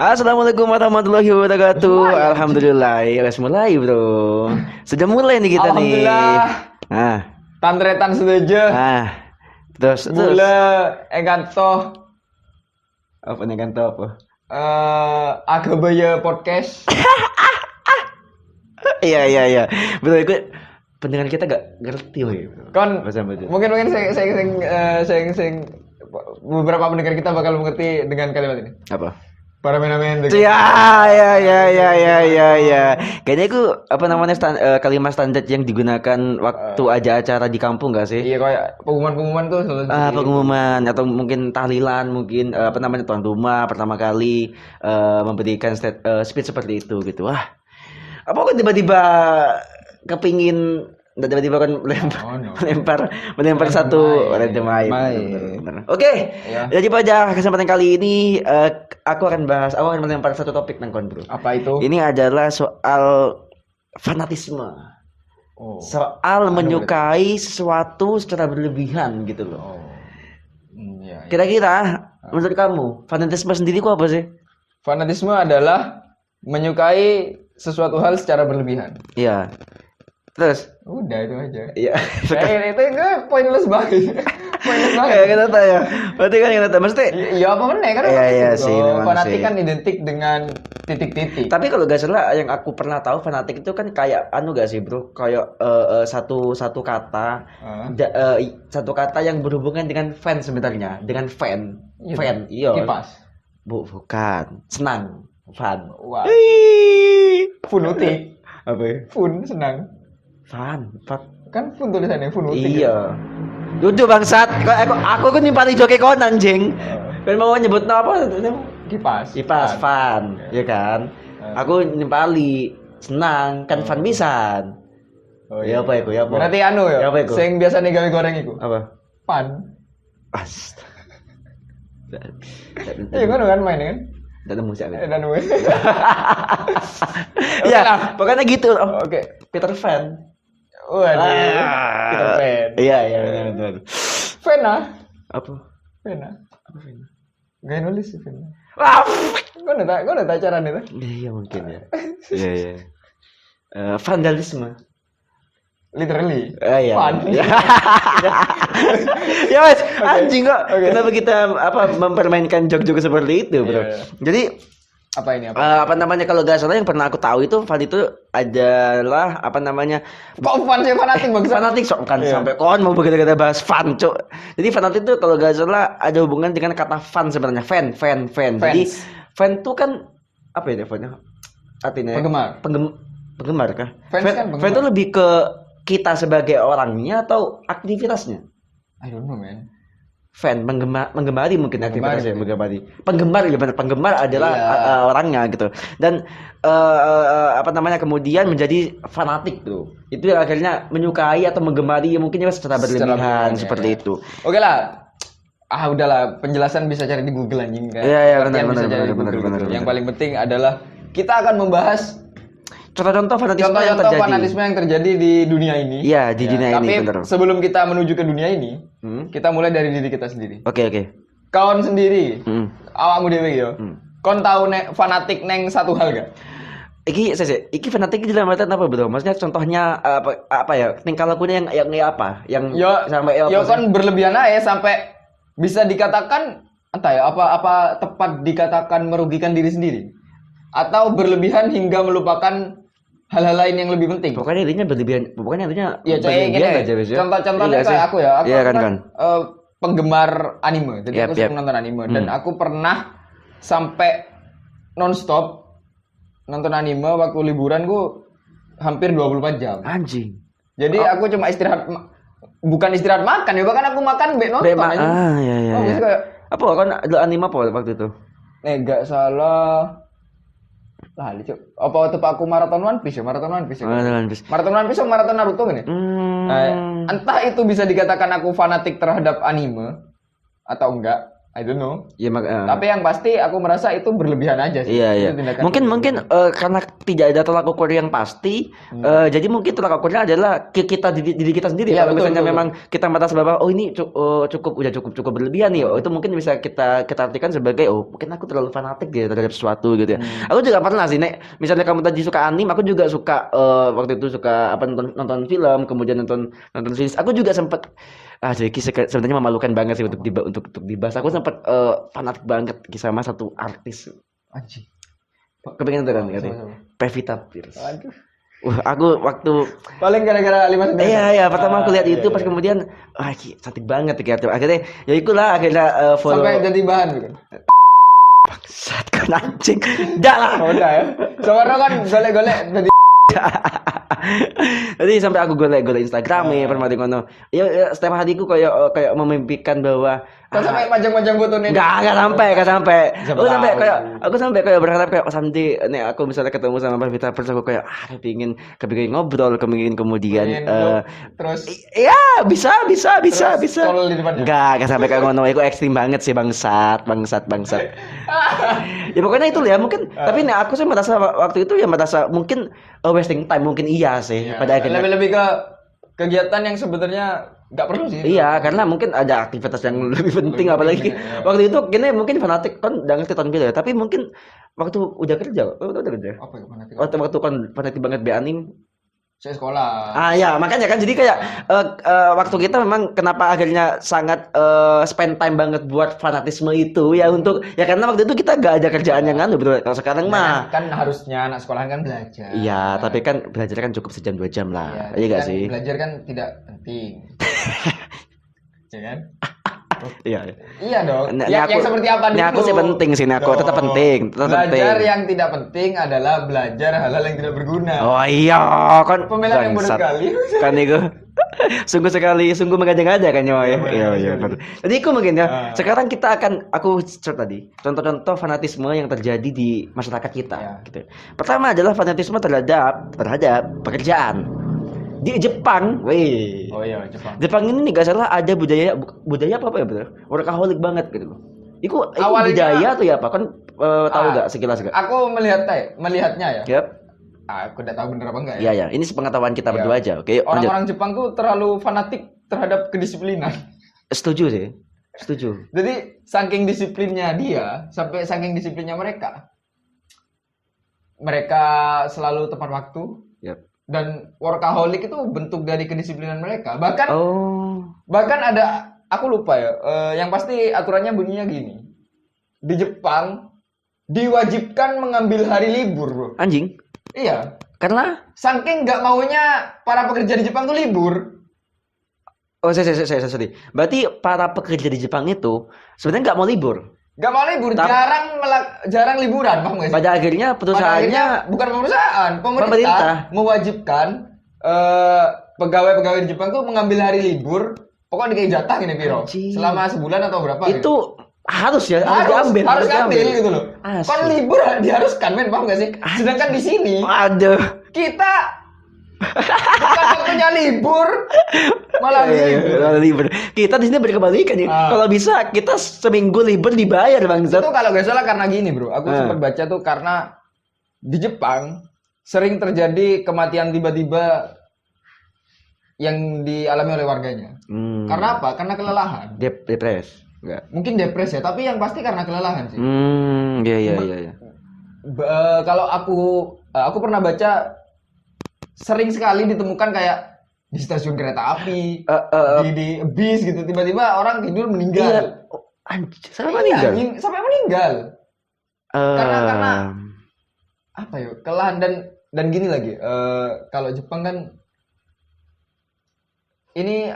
Assalamualaikum warahmatullahi wabarakatuh. Alhamdulillah, ya wes mulai bro. Sudah mulai nih kita nih. Alhamdulillah. Ah, Tantretan setuju. terus Mula enganto apa nih kan tuh apa? Agabaya podcast. Iya. Bro, itu pendengar kita gak ngerti woy. Kon Bahasa Batu. mungkin sing beberapa pendengar kita bakal mengerti dengan kalimat ini. Apa? Para menamen. Ya. Kayaknya itu apa namanya kalimat standar yang digunakan waktu aja acara di kampung gak sih? Iya kayak pengumuman tuh selalu Pengumuman atau mungkin tahlilan, mungkin apa namanya tuan rumah pertama kali memberikan speech seperti itu gitu. Wah, apa kok tiba-tiba kepingin tiba-tiba kan melempar satu random air. Oke. Iya. Jadi pada kesempatan kali ini aku akan melempar satu topik nangkon bro. Apa itu? Ini adalah soal fanatisme. Soal menyukai sesuatu secara berlebihan gitu loh. Iya. Kira-kira menurut kamu fanatisme sendiri itu apa sih? Fanatisme adalah menyukai sesuatu hal secara berlebihan. Iya. Terus? Udah itu aja. Iya. Itu enggak pointless banget. Ya kita tahu ya. Berarti kan kita tahu mesti. Iya apa meneh kan? Iya sih, memang fanatik sih. kan identik dengan titik-titik. Tapi kalau gak salah yang aku pernah tahu fanatik itu kan kayak gak sih bro? Kayak satu kata satu kata yang berhubungan dengan fan sebenarnya, dengan fan. Iya, Fan. Iya. Kipas. Bukan. Senang. Fan. Wah. Funutik. Apa ya? Fun senang. Fan. Kan fun tulisannya funutik. Iya. Duduk bangsat. Aku kan nimpali joki kon anjing. Kan mau nyebut apa? Kipas. Fan, ya kan? Aku nimpali senang kan fan pisan. Oh Ya apa iku? Ya apa? Berarti anu ya. Ya apa iku? Sing biasane gawe goreng iku. Apa? Pan. Iya kan main kan? Tidak nemu sih. Dan we. Ya, pokoknya gitu. Oke. Peter Pan. Waduh. Kita fan. Iya, benar. Vena. Apa? Vena. Gak nulis sih Vena. Wah. Gue udah tahu caranya tuh. Iya mungkin ya. Iya. Vandalisme. Literally. Iya. Fun. Ya mas, anjing kok. Kenapa kita mempermainkan joke-joke seperti itu, bro? Iya. Jadi Apa ini apa? apa namanya kalau gak salah yang pernah aku tahu itu fan itu adalah apa namanya Kok fun sih fanatik bang? fanatik kan Iya. sampai kon mau begitu bahas fan cuk. Jadi fanatik itu kalau gak salah ada hubungan dengan kata fan sebenarnya fan. Jadi fan itu kan apa ya definisinya? Artinya penggemar kah? Fans kan penggemar. Fan itu lebih ke kita sebagai orangnya atau aktivitasnya? I don't know man. Fan menggemari mungkin aktivitasnya Menggemari. penggemar ya benar penggemar adalah orangnya gitu dan apa namanya kemudian menjadi fanatik tuh itu yang akhirnya menyukai atau menggemari mungkin ya secara berlebihan seperti itu. Oke lah. Udahlah penjelasan bisa cari di Google anjing kan. Iya Pengertian bisa cari di Google gitu. Yang paling penting adalah kita akan membahas contoh-contoh fanatisme yang terjadi. fanatisme yang terjadi di dunia ini. Iya, di dunia ini benar. Tapi sebelum kita menuju ke dunia ini, kita mulai dari diri kita sendiri. Oke. Kawan sendiri, awakmu dhewe yo. Kon tahu fanatik neng satu hal gak? Iki fanatik di dalam artian apa bro? Maksudnya contohnya apa ya? Tingkah lakunya yang apa? Yang sampai kon berlebihan aja sampai bisa dikatakan entah ya apa tepat dikatakan merugikan diri sendiri atau berlebihan hingga melupakan hal-hal lain yang lebih penting. Pokoknya intinya berlebihan. Ya contohnya kayak aku ya. Aku kan penggemar anime. Jadi aku suka nonton anime dan aku pernah sampai nonstop nonton anime waktu liburanku hampir 24 jam. Anjing. Jadi aku cuma istirahat bukan istirahat makan ya, bahkan aku makan nonton aja. Iya. Apa kan anime apa waktu itu? Gak salah. Lah, lucu. Apa waktu aku maraton One Piece ya? Maraton One Piece sama maraton Naruto gini. Entah itu bisa dikatakan aku fanatik terhadap anime atau enggak, I don't know. Ya, tapi yang pasti aku merasa itu berlebihan aja sih. Iya. Mungkin karena tidak ada tolak ukur yang pasti, jadi mungkin tolak ukurnya adalah kita diri kita sendiri. Kalau misalnya memang kita merasa bahwa ini cukup berlebihan nih, itu mungkin bisa kita artikan sebagai mungkin aku terlalu fanatik ya terhadap sesuatu gitu ya. Aku juga pernah sih, misalnya kamu tadi suka anime, aku juga suka waktu itu suka nonton film, kemudian nonton series. Aku juga sempat jadi sebenarnya memalukan banget sih untuk dibahas. Aku sempat fanatik banget sama satu artis. Anjing. Kepengen tuh kan Pevita Pierce. Aduh. Aku waktu paling gara-gara 5 cm. Iya, pertama aku lihat itu pas kemudian cantik banget gitu. Akhirnya akhirnya follow sampai jadi bahan gitu. Bangsat kan anjing. Enggak lah. Udah ya. Soalnya kan golek-golek jadi jadi sampai aku golek-golek Instagramnya pernah ngono. Ya setiap hariku kayak memimpikan bahwa sampai panjang-panjang fotonya. Enggak sampai. Aku sampai kayak berharap kayak someday nih aku misalnya ketemu sama Pevita Pierce, aku kayak kepingin ngobrol, kemudian terus iya bisa. Enggak sampai kayak ngono. Itu ekstrim banget sih, bangsat. Ya pokoknya itu ya mungkin. Tapi aku sih merasa waktu itu mungkin wasting time, mungkin iya sih. Pada akhirnya lebih ke kegiatan yang sebenarnya nggak perlu sih. Iya, karena mungkin ada aktivitas yang lebih penting, apalagi waktu itu gini mungkin fanatik kan udah ngerti tahun ya, tapi mungkin waktu udah kerja. Apa ya fanatik? Waktu kan fanatik banget anime. Saya sekolah. Ya makanya kan jadi kayak waktu kita memang kenapa akhirnya sangat spend time banget buat fanatisme itu ya karena waktu itu kita gak ada kerjaan yang betul. Kalau sekarang mah kan harusnya anak sekolahan kan belajar. Iya, tapi kan belajar kan cukup sejam 2 jam lah. Iya gak sih? Belajar kan tidak penting. Ya kan? Iya dong. Yang seperti apa nih? Aku sih penting sih, aku tetap penting. Belajar yang tidak penting adalah belajar hal-hal yang tidak berguna. Oh iya, kan pembelaan yang bodoh sekali. Kan itu. Sungguh mengada-ngada kan ya. Iya. Jadi aku mungkin ya. Sekarang aku tadi contoh-contoh fanatisme yang terjadi di masyarakat kita gitu. Pertama adalah fanatisme terhadap pekerjaan. Di Jepang, Oh iya, Jepang. Jepang ini nggak salah ada budaya apa ya betul? Workaholic banget gitu loh. Itu budaya atau ya apa? Kan tahu nggak sekilas nggak? Aku melihatnya ya. Yep. Aku nggak tahu bener apa enggak ya. Iya. Ini sepengetahuan kita berdua aja. Oke. Orang-orang Jepang tuh terlalu fanatik terhadap kedisiplinan. Setuju sih. Jadi saking disiplinnya dia, sampai saking disiplinnya mereka selalu tepat waktu. Yep. Dan workaholic itu bentuk dari kedisiplinan mereka. Bahkan ada, aku lupa ya, yang pasti aturannya bunyinya gini. Di Jepang diwajibkan mengambil hari libur, bro. Anjing. Iya. Karena saking nggak maunya para pekerja di Jepang tuh libur. Oh, saya sedih. Berarti para pekerja di Jepang itu sebenarnya nggak mau libur. Gak mau libur, jarang liburan, paham gak sih? Pada akhirnya perusahaannya bukan pemerintah mewajibkan pegawai-pegawai di Jepang tuh mengambil hari libur, pokoknya dikasih jatah gini Piro, selama sebulan atau berapa? Itu gitu. harus diambil gitu loh. Kan libur diharuskan, men, paham gak sih? Sedangkan di sini, kita bukan waktunya libur, malah libur. Kita di sini berkebalikan ya. Kalau bisa kita seminggu libur dibayar, bangsat. Itu kalau nggak salah karena gini, bro. Aku sempat baca tuh karena di Jepang sering terjadi kematian tiba-tiba yang dialami oleh warganya. Karena apa? Karena kelelahan. Depres. Enggak. Mungkin depres ya, tapi yang pasti karena kelelahan sih. Iya. Kalau aku pernah baca sering sekali ditemukan kayak di stasiun kereta api, di bis gitu, tiba-tiba orang tidur meninggal. Sampai meninggal. Karena apa ya? Kelelahan dan gini lagi. Kalau Jepang kan ini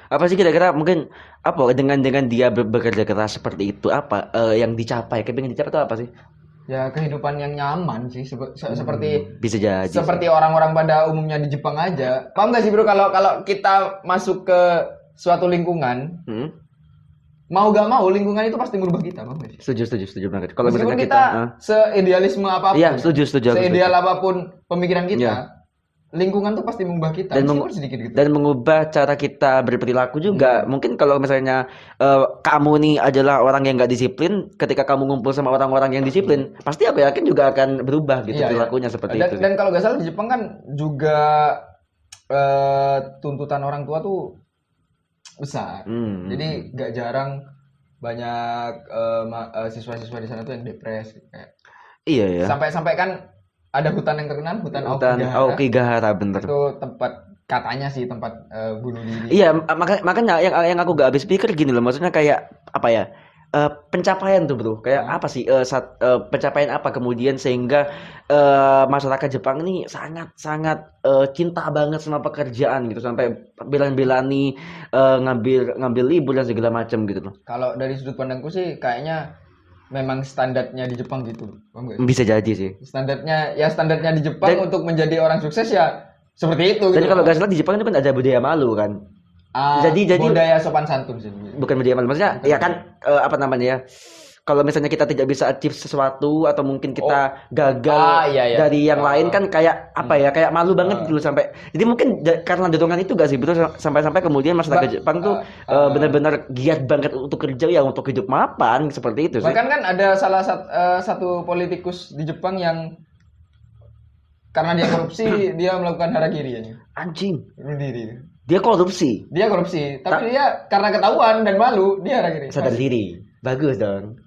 apa sih kira-kira mungkin apa dengan dia bekerja keras seperti itu apa yang dicapai? Kepingin dicapai itu apa sih? Ya kehidupan yang nyaman sih seperti bisa jadi seperti orang-orang pada umumnya di Jepang aja. Paham nggak sih bro kalau kita masuk ke suatu lingkungan, mau gak mau lingkungan itu pasti merubah kita, paham nggak sih? Setuju banget. Kalau misalnya kita seidealisme apapun, iya, setuju. Seideal apapun pemikiran kita, lingkungan tuh pasti mengubah kita sedikit gitu. Dan mengubah cara kita berperilaku juga. Mungkin kalau misalnya kamu nih adalah orang yang nggak disiplin, ketika kamu ngumpul sama orang-orang yang disiplin, pasti aku yakin juga akan berubah gitu perilakunya seperti itu. Dan kalau nggak salah di Jepang kan juga tuntutan orang tua tuh besar. Jadi nggak jarang banyak siswa-siswa di sana tuh yang depres kayak. Iya ya. Sampai kan ada hutan yang terkenal, hutan Aokigahara, bener. Itu tempat katanya sih tempat bunuh diri. Iya, makanya yang aku gak habis pikir gini loh, maksudnya kayak apa ya? Pencapaian tuh bro, kayak apa sih pencapaian apa kemudian sehingga masyarakat Jepang ini sangat cinta banget sama pekerjaan gitu sampai bela-belani ngambil libur dan segala macam gitu loh. Kalau dari sudut pandangku sih kayaknya memang standarnya di Jepang gitu. Bisa jadi sih. Standarnya di Jepang untuk menjadi orang sukses ya seperti itu. Dan kalau nggak salah di Jepang itu kan ada budaya malu kan. Jadi budaya sopan santun sih. Bukan budaya malu, maksudnya ya kan apa namanya ya? Kalau misalnya kita tidak bisa achieve sesuatu atau mungkin kita gagal dari yang lain kan kayak apa ya, kayak malu banget dulu sampai. Jadi mungkin karena dorongan itu gak sih betul sampai kemudian masyarakat Jepang tuh benar-benar giat banget untuk kerja ya, untuk hidup mapan seperti itu sih. Bahkan kan ada salah satu politikus di Jepang yang karena dia korupsi dia melakukan harakiri ya. Anjing. Bunuh diri. Dia korupsi, tapi dia karena ketahuan dan malu dia harakiri. Sadar diri. Bagus dong.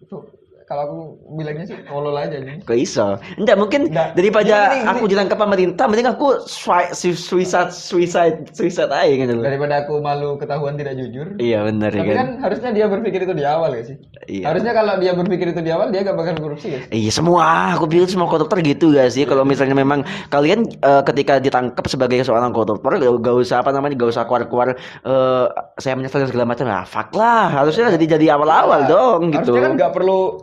Kalau aku bilangnya sih tolol aja nih. Kok iso? Enggak, mungkin daripada aku ditangkap pemerintah, mending aku suicide aja gitu loh. Daripada aku malu ketahuan tidak jujur. Iya benar ya kan. Tapi kan harusnya dia berpikir itu di awal gak sih? Iya. Harusnya kalau dia berpikir itu di awal dia gak bakal korupsi guys. Iya aku pikir semua koruptor gitu gak sih? Kalau misalnya memang kalian ketika ditangkap sebagai seorang koruptor gak usah keluar saya menyesal segala macam. Nah, fuck lah. Harusnya jadi awal-awal dong gitu. Harusnya kan gak perlu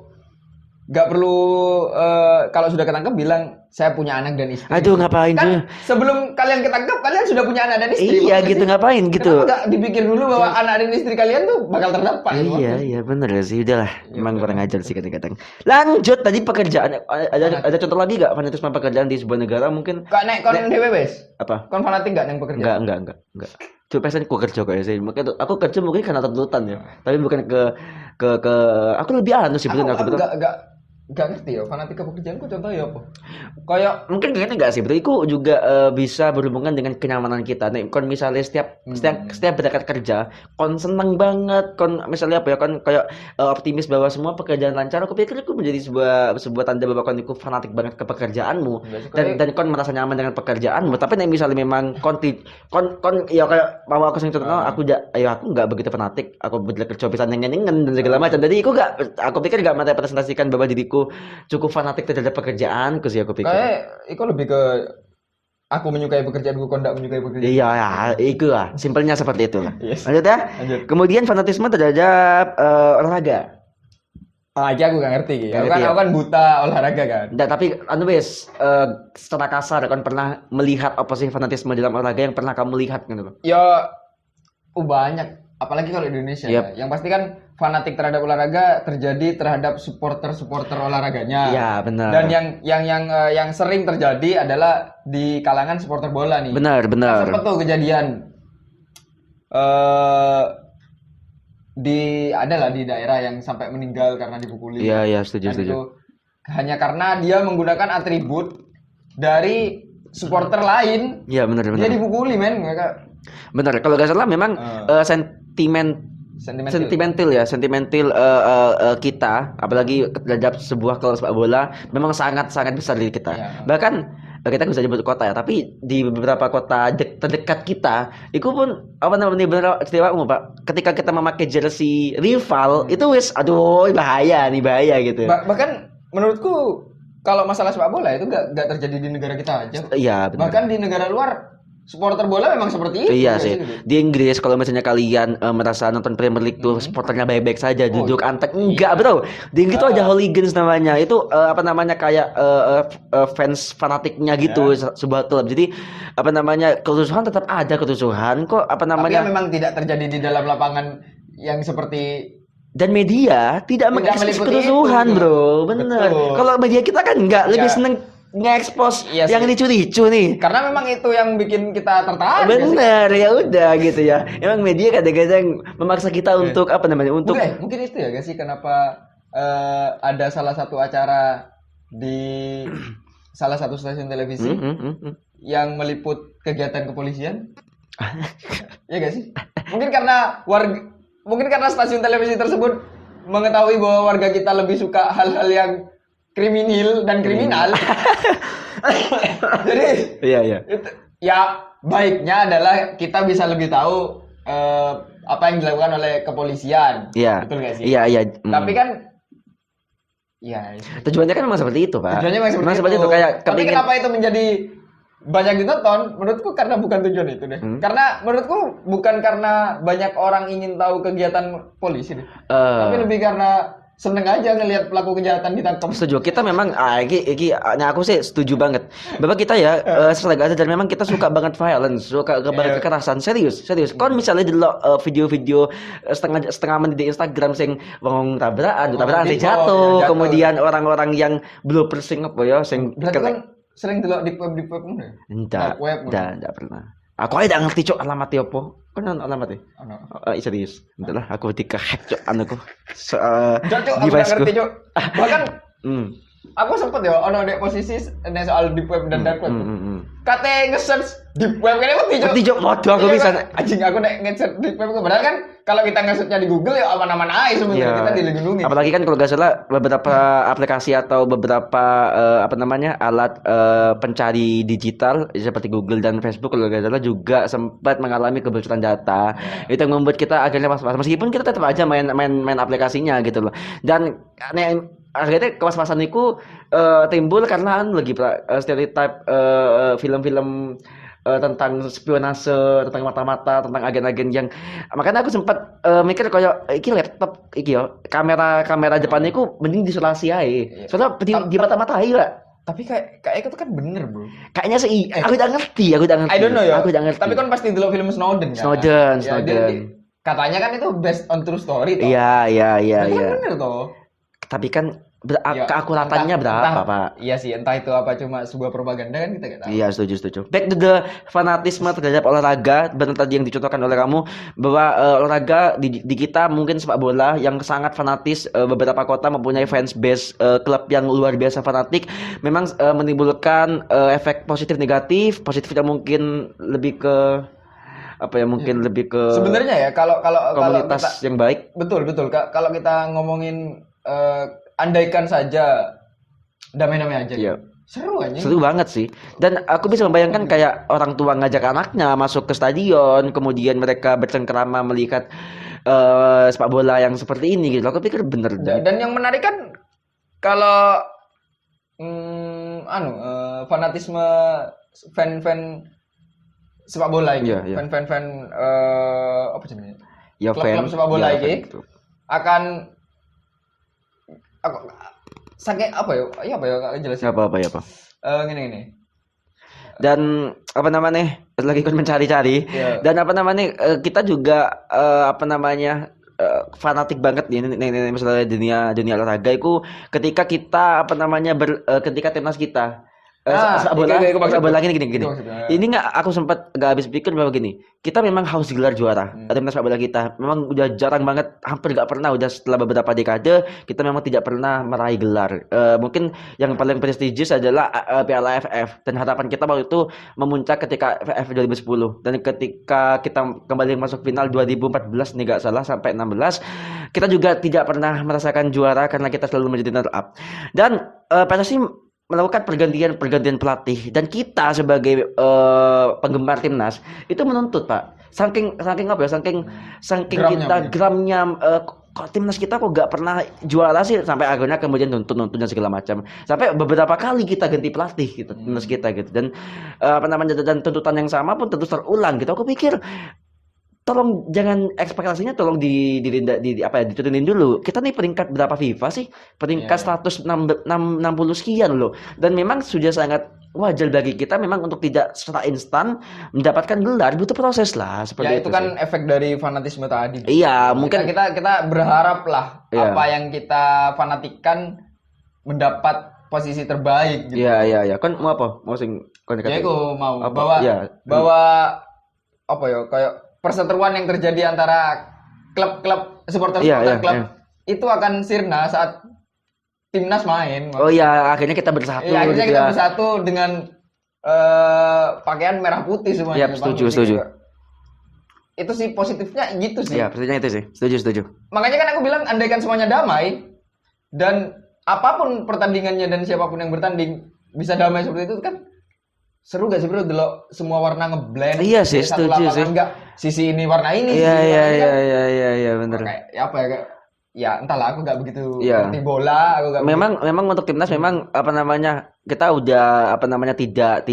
kalau sudah ketangkep bilang saya punya anak dan istri. Aduh ngapain kan sebelum kalian ketangkep kalian sudah punya anak dan istri. Iya gitu sih? Ngapain gitu. Kenapa gak dipikir dulu bahwa anak dan istri kalian tuh bakal terdapat. Iya bener sih, udahlah emang kurang ajar sih kadang-kadang. Lanjut tadi pekerjaan, ada contoh lagi gak fanatisme pekerjaan di sebuah negara mungkin? Kak nek kon DWBs? Apa? Kon fanatik gak neng pekerjaan? Enggak. Cuma pesan aku kerja kok ya sih. Makanya aku kerja mungkin karena tuntutan ya. Tapi bukan ke aku lebih anu sih betul aku betul. Gak ngerti ya, fanatika pekerjaanku contohnya apa? Kayak mungkin gini enggak sih, berarti itu juga bisa berhubungan dengan kenyamanan kita. Nih, kon misalnya setiap berangkat kerja, kon seneng banget, kon misalnya apa ya, kon kayak optimis bahwa semua pekerjaan lancar. Aku pikir itu menjadi sebuah tanda bahwa kon itu fanatik banget ke pekerjaanmu dan kon merasa nyaman dengan pekerjaanmu. Tapi nih misalnya memang kon ya kayak mau aku sing contoh, aku enggak begitu fanatik, aku bener kerja bisa nengen dan segala macam. Jadi aku pikir enggak merepresentasikan bahwa diriku cukup fanatik terhadap pekerjaanku sih aku pikir. Kayak itu lebih ke aku menyukai pekerjaanku, kau tidak menyukai pekerjaan. Iya ya, itu lah. Simpelnya seperti itu lah. Yes. Lanjut ya. Kemudian fanatisme terhadap olahraga. Aja aku gak ngerti gitu. Aku kan buta olahraga kan. Enggak, tapi secara kasar kan pernah melihat apa sih fanatisme dalam olahraga yang pernah kamu lihat gitu loh. Ya banyak. Apalagi kalau di Indonesia ya. Yang pasti kan fanatik terhadap olahraga terjadi terhadap supporter olahraganya. Iya, benar. Dan yang sering terjadi adalah di kalangan supporter bola nih. Benar. Sempat tuh kejadian di daerah yang sampai meninggal karena dipukuli. Iya, setuju. Itu hanya karena dia menggunakan atribut dari supporter lain. Iya, benar. Dia dipukuli, men. Benar, kalau gak salah memang sentimental kita, apalagi terhadap sebuah klub sepak bola memang sangat besar di kita. Ya. Bahkan kita bisa sebut kota ya, tapi di beberapa kota terdekat kita, itu pun benar istilah umum Pak. Ketika kita memakai jersey rival, itu bahaya gitu. Bahkan menurutku kalau masalah sepak bola itu gak terjadi di negara kita aja. Iya, benar. Bahkan di negara luar supporter bola memang seperti itu. Iya sih. Gitu. Di Inggris kalau misalnya kalian merasa nonton Premier League tuh supporternya baik-baik saja, duduk antek. Enggak, betul. Di Inggris tuh ada hooligans namanya. Itu kayak fans fanatiknya gitu sebuah klub. Jadi kerusuhan tetap ada kerusuhan kok Tapi memang tidak terjadi di dalam lapangan yang seperti dan media tidak mengekspos kerusuhan, bro. Bener. Kalau media kita kan lebih seneng nge-expose yang lucu-lucu nih. Karena memang itu yang bikin kita tertarik. Bener, ya udah gitu ya. Emang media kadang-kadang memaksa kita untuk apa namanya? Untuk mungkin itu ya guys sih kenapa ada salah satu acara di salah satu stasiun televisi yang meliput kegiatan kepolisian. Ya gak sih? Mungkin karena stasiun televisi tersebut mengetahui bahwa warga kita lebih suka hal-hal yang kriminal dan kriminal. Jadi iya. Ya baiknya adalah kita bisa lebih tahu apa yang dilakukan oleh kepolisian. Iya. Betul gak sih? Iya. Tapi kan tujuannya kan memang seperti itu, Pak. Tujuannya memang seperti itu. Tapi kenapa itu menjadi banyak ditonton? Menurutku karena bukan tujuan itu deh. Karena menurutku bukan karena banyak orang ingin tahu kegiatan polisi deh. Tapi lebih karena seneng aja ngelihat pelaku kejahatan ditangkap. Setuju. Kita memang aku sih setuju banget. Bapak kita ya seragam dan memang kita suka banget violence, suka banget kekerasan. Serius. Kon misalnya delok video-video setengah menit di Instagram sing wong tabrakan jatuh, kemudian orang-orang yang blooper sing apa ya sing sering delok di web mana? Enggak pernah. Aku aja enggak ngerti cok alamatnya apa. Kan alamatnya? Serius. Bentar lah aku hack cok anuku. Aku enggak ngerti cok. Bahkan aku sempet ya ono di posisi soal deep web dan dark web. Kate nge-search deep web kene ngerti cok. Waduh aku bisa anjing aku nek nge-search deep web padahal kan kalau kita nge-search-nya di Google ya aman-aman aja sebenarnya kita dilindungi. Apalagi kan kalau enggak salah beberapa aplikasi atau beberapa alat pencari digital seperti Google dan Facebook kalau enggak salah juga sempat mengalami kebocoran data. Itu yang membuat kita akhirnya was-was meskipun kita tetap aja main aplikasinya gitu loh. Dan akhirnya kewas-wasan itu timbul karena lagi stereotype film-film tentang spionase, tentang mata-mata, tentang agen-agen yang makanya aku sempat mikir kayak iki laptop iki yo kamera depannya itu mending diisolasi aja. Soalnya di mata-matai lah. Tapi kayak itu kan bener, Bro. Kayaknya sih aku udah ngerti. I don't know ya. Aku udah ngerti. Tapi kan pasti dulu film Snowden kan. Snowden. Katanya kan itu based on true story toh. Iya. Kan bener toh. Tapi kan keakuratannya berapa, Pak? Iya sih, entah itu apa cuma sebuah propaganda kan kita nggak tahu. Iya, setuju. Back to the fanatisme terhadap olahraga, benar tadi yang dicontohkan oleh kamu bahwa olahraga di kita mungkin sepak bola yang sangat fanatis, beberapa kota mempunyai fans base klub yang luar biasa fanatik, memang menimbulkan efek positif negatif. Positifnya mungkin lebih ke lebih ke sebenarnya ya kalau komunitas yang baik. Betul. Kalau kita ngomongin andaikan saja damai-damai aja. Iya. Seru banget sih. Dan aku bisa membayangkan kayak orang tua ngajak anaknya masuk ke stadion, kemudian mereka bercengkerama melihat sepak bola yang seperti ini gitu. Aku pikir bener. Dan yang menarik kan kalau fanatisme fan sepak bola ini, fan apa namanya? Ya, klub sepak bola ini akan saking apa ya jelasin apa gini dan lagi ikut mencari-cari dan kita juga fanatik banget nih misalnya dunia olahraga itu ketika kita ketika timnas kita bola gini. Ini aku sempat nggak habis pikir bahwa gini, kita memang harus gelar juara. Timnas sepak bola kita memang udah jarang banget, hampir nggak pernah. Udah setelah beberapa dekade kita memang tidak pernah meraih gelar. Mungkin yang paling prestisius adalah Piala AFF dan harapan kita waktu itu memuncak ketika AFF 2010 dan ketika kita kembali masuk final 2014 nih nggak salah sampai 16 kita juga tidak pernah merasakan juara karena kita selalu menjadi runner up. Dan PSSI melakukan pergantian pelatih dan kita sebagai penggemar timnas itu menuntut, Pak. Saking kita gramnya kok timnas kita kok gak pernah juara sih sampai akhirnya kemudian nuntun dan segala macam. Sampai beberapa kali kita ganti pelatih gitu timnas kita gitu dan dan tuntutan yang sama pun terus terulang gitu. Aku pikir tolong jangan ekspektasinya tolong diturunin dulu. Kita nih peringkat berapa FIFA sih? Peringkat 160 sekian loh. Dan memang sudah sangat wajar bagi kita memang untuk tidak secara instan mendapatkan gelar, butuh proses lah seperti itu kan efek dari fanatisme tadi. Iya, mungkin kita berharap lah apa yang kita fanatikan mendapat posisi terbaik gitu. Iya. Kan mau apa? Mau sing kon ya aku mau apa? bawa apa ya kayak perseteruan yang terjadi antara klub-klub supporter klub itu akan sirna saat timnas main. Oh iya, akhirnya kita bersatu. Iya, akhirnya kita bersatu dengan pakaian merah putih semuanya. Iya, setuju. Itu sih positifnya gitu sih. Iya, positifnya itu sih. Setuju. Makanya kan aku bilang andaikan semuanya damai dan apapun pertandingannya dan siapapun yang bertanding bisa damai seperti itu kan seru gak sih bro? Delok semua warna ngeblend. Iya sih, setuju sih. Enggak sisi ini warna ini. Iya, benar. Kayak apa ya? Ya entahlah, aku nggak begitu ngerti bola. Aku gak memang untuk timnas memang apa namanya kita udah apa namanya tidak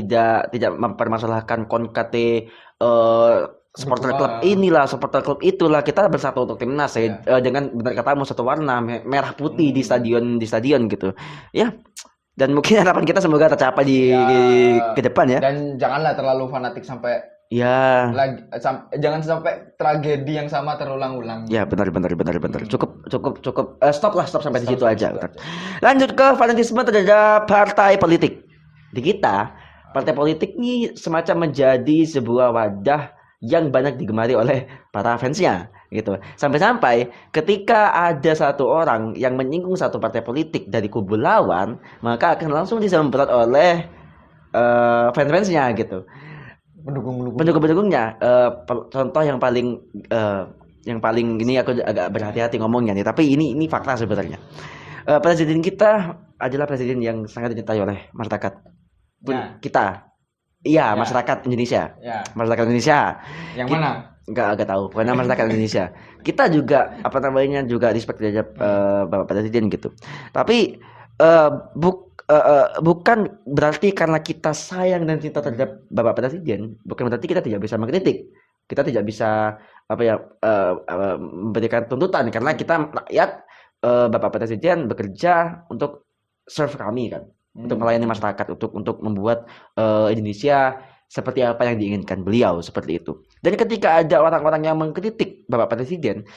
mempermasalahkan konkate supporter klub inilah, supporter klub itulah, kita bersatu untuk timnas ya. Dengan benar katamu satu warna merah putih di stadion gitu ya. Dan mungkin harapan kita semoga tercapai di ke depan ya. Dan janganlah terlalu fanatik sampai jangan sampai tragedi yang sama terulang-ulang. Ya benar. Cukup. Stop sampai di situ aja. Lanjut ke fanatisme terhadap partai politik. Di kita, partai politik ini semacam menjadi sebuah wadah yang banyak digemari oleh para fansnya gitu. Sampai-sampai ketika ada satu orang yang menyinggung satu partai politik dari kubu lawan, maka akan langsung disemprot oleh fans-fansnya gitu. Pendukung-pendukungnya. Contoh yang paling ini aku agak berhati-hati ngomongnya nih, tapi ini fakta sebenarnya. Presiden kita adalah presiden yang sangat dicintai oleh masyarakat kita. Iya, masyarakat Indonesia. Masyarakat Indonesia. Yang mana? Enggak tahu. Pokoknya masyarakat Indonesia. Kita juga juga respect terhadap Bapak Presiden gitu. Tapi bukan berarti karena kita sayang dan cinta terhadap Bapak Presiden, bukan berarti kita tidak bisa mengkritik. Kita tidak bisa memberikan tuntutan karena kita rakyat. Bapak Presiden bekerja untuk serve kami kan. Untuk melayani masyarakat, untuk membuat Indonesia seperti apa yang diinginkan beliau, seperti itu. Dan ketika ada orang-orang yang mengkritik Bapak Presiden,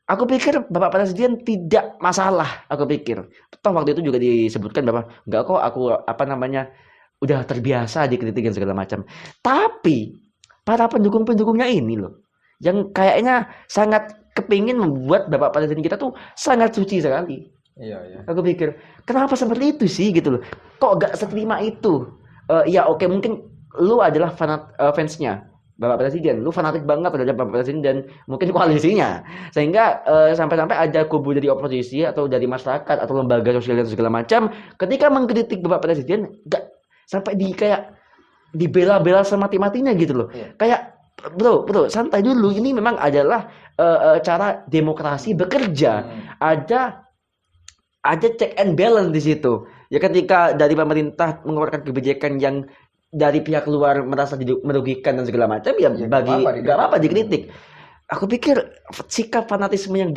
aku pikir Bapak Presiden tidak masalah. Aku pikir toh waktu itu juga disebutkan bahwa enggak kok, aku udah terbiasa dikritik dan segala macam. Tapi para pendukungnya ini loh, yang kayaknya sangat kepingin membuat Bapak Presiden kita tuh sangat suci sekali. Iya. Aku pikir kenapa seperti itu sih gitu loh. Kok gak seterima itu? Oke, mungkin lu adalah fansnya Bapak Presiden, lu fanatik banget terhadap Bapak Presiden dan mungkin koalisinya, sehingga sampai-sampai ada kubu dari oposisi atau dari masyarakat atau lembaga sosial dan segala macam ketika mengkritik Bapak Presiden gak sampai kayak dibela-bela semati-matinya gitu loh. Kayak bro santai dulu, ini memang adalah cara demokrasi bekerja. Ada check and balance di situ. Ya ketika dari pemerintah mengeluarkan kebijakan yang dari pihak luar merasa merugikan dan segala macam, ya nggak apa-apa dikritik. Aku pikir sikap fanatisme yang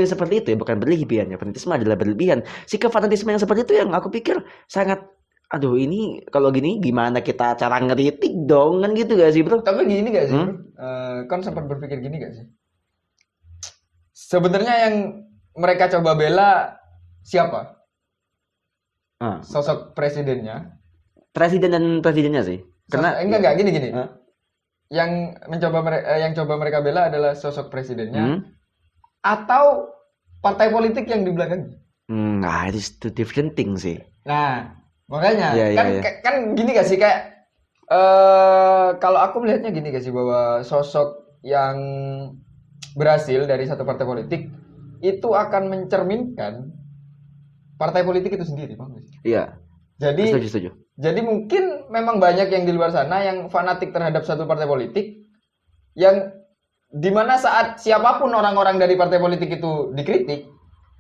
seperti itu ya bukan berlebihan ya. Fanatisme adalah berlebihan. Sikap fanatisme yang seperti itu yang aku pikir sangat ini kalau gini gimana kita cara ngeritik dong kan gitu gak sih bro? Tapi gini gak sih bro? Kan sempat berpikir gini gak sih? Sebenarnya yang mereka coba bela siapa? Sosok presidennya. Presiden dan presidennya sih. Karena enggak gini. Yang coba mereka bela adalah sosok presidennya atau partai politik yang di belakangnya. It's two different things sih. Nah, makanya kan gini gak sih kayak kalau aku melihatnya gini gak sih bahwa sosok yang berhasil dari satu partai politik itu akan mencerminkan partai politik itu sendiri, Bang. Iya. Jadi setuju. Jadi mungkin memang banyak yang di luar sana yang fanatik terhadap satu partai politik yang dimana saat siapapun orang-orang dari partai politik itu dikritik,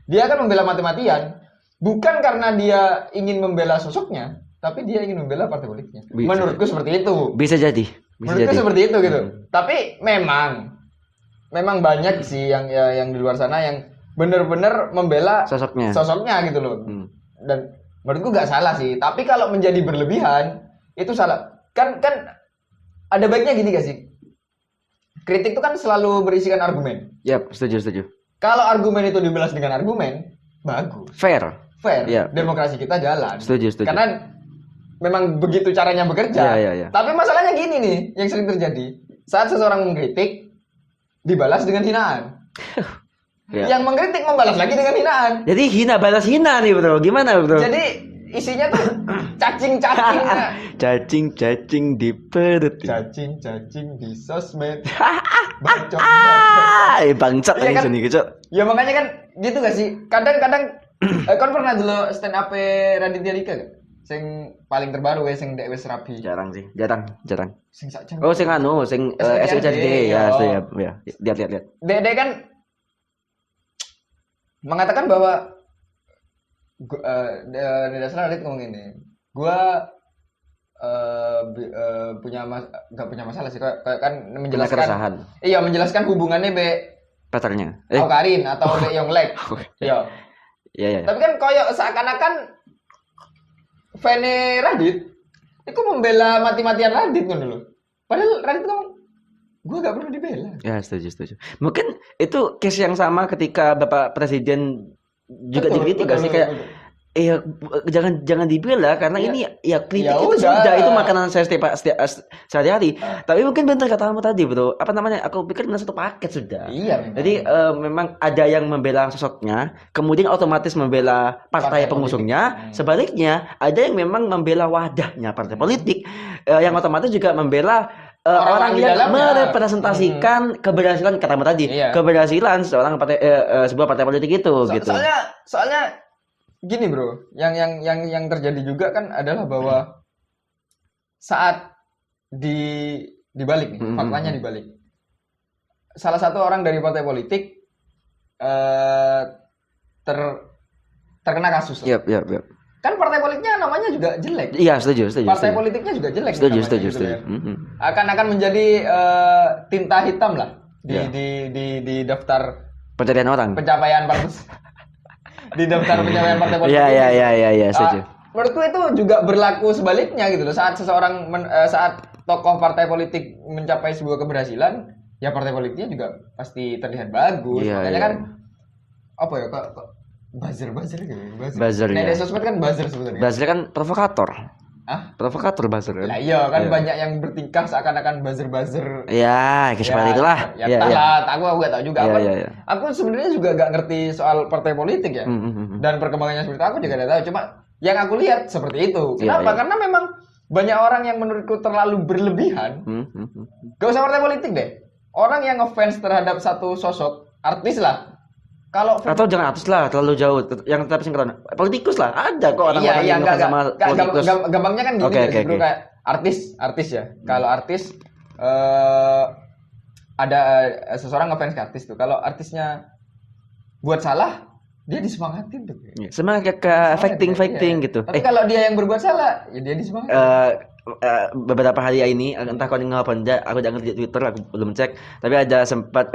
dia akan membela mati-matian, bukan karena dia ingin membela sosoknya, tapi dia ingin membela partai politiknya. Menurutku seperti itu. Bisa jadi. Menurutku seperti itu gitu. Tapi memang banyak sih yang di luar sana yang benar-benar membela sosoknya gitu loh. Dan menurutku nggak salah sih. Tapi kalau menjadi berlebihan itu salah. Kan ada baiknya gini gak sih? Kritik itu kan selalu berisikan argumen. Yap, setuju. Kalau argumen itu dibalas dengan argumen, bagus. Fair. fair, Iya. demokrasi kita jalan. Setuju. Karena memang begitu caranya bekerja. Iya. Tapi masalahnya gini nih, yang sering terjadi. Saat seseorang mengkritik, dibalas dengan hinaan. Iya. Yang mengkritik membalas lagi dengan hinaan. Jadi hina balas hina nih bro, gimana bro? Jadi isinya tuh cacing-cacingnya. Cacing di perut. Cacing di sosmed. Bacot. Bangsat Iya ini kan? sini gitu. Ya makanya kan gitu gak sih? Kadang-kadang kan pernah dulu stand up Raditya Dika gak? Sing paling terbaru sing dek wis rabi. Jarang sih, jarang. Sing sak Oh, sing anu, sing SUJD ya, ya. Lihat. Dek kan mengatakan bahwa di dasar Radit ngomong ini, gua gak punya masalah sih, kayak kan menjelaskan. Iya, menjelaskan hubungannya be pacarnya. Karin atau be Yonglek. Iya. Iya. Tapi kan koyo seakan-akan Fene Radit itu membela mati-matian Radit kan dulu. Padahal Radit ngomong, gue gak perlu dibela. Ya, setuju. Mungkin itu case yang sama ketika Bapak Presiden juga dikritik gak sih, kayak iya, jangan dibela karena ini ya kritik itu sudah itu makanan saya sehari-hari. Tapi mungkin benar katamu tadi bro, apa namanya, aku pikir benar satu paket sudah. Iya. Jadi memang ada yang membela sosoknya, kemudian otomatis membela partai pengusungnya. Sebaliknya ada yang memang membela wadahnya partai politik, yang otomatis juga membela orang yang merepresentasikan keberhasilan, katamu tadi, keberhasilan sebuah partai politik itu gitu. Soalnya gini bro, yang terjadi juga kan adalah bahwa saat dibalik nih, faktanya dibalik. Salah satu orang dari partai politik terkena kasus. Yap. Kan partai politiknya namanya juga jelek. Iya, setuju. Partai politiknya juga jelek. Setuju. Akan menjadi tinta hitam lah di daftar pencapaian di daftar pencapaian partai politik. Iya, setuju. Menurutku itu juga berlaku sebaliknya gitu loh. Saat saat tokoh partai politik mencapai sebuah keberhasilan, ya partai politiknya juga pasti terlihat bagus. Makanya kan apa ya, kok buzzer gitu. Buzzer. Nah, di sosmed kan buzzer sebenarnya. Buzzer kan provokator. Provokator buzzer kan? Lah iya kan banyak yang bertingkah seakan-akan buzzer. Ya, seperti itulah. Aku gak tahu juga. Aku sebenarnya juga gak ngerti soal partai politik ya. Dan perkembangannya seperti itu aku juga gak tahu. Cuma yang aku lihat seperti itu. Kenapa? Karena memang banyak orang yang menurutku terlalu berlebihan. Gak usah partai politik deh. Orang yang ngefans terhadap satu sosok artis lah. Atau jangan artis lah, terlalu jauh. Yang tetap sinkron. Politikus lah, ada kok orang-orang yang ngefans sama politikus. Gampangnya kan gini bro, kayak artis ya. Kalau artis ada seseorang ngefans ke artis tuh. Kalau artisnya buat salah, dia disemangatin tuh. Semangat ke fighting gitu. Tapi kalau dia yang berbuat salah, ya dia disemangatin. Beberapa hari ini, entah kau dengar apa enggak, aku jangan di Twitter, aku belum cek. Tapi ada sempat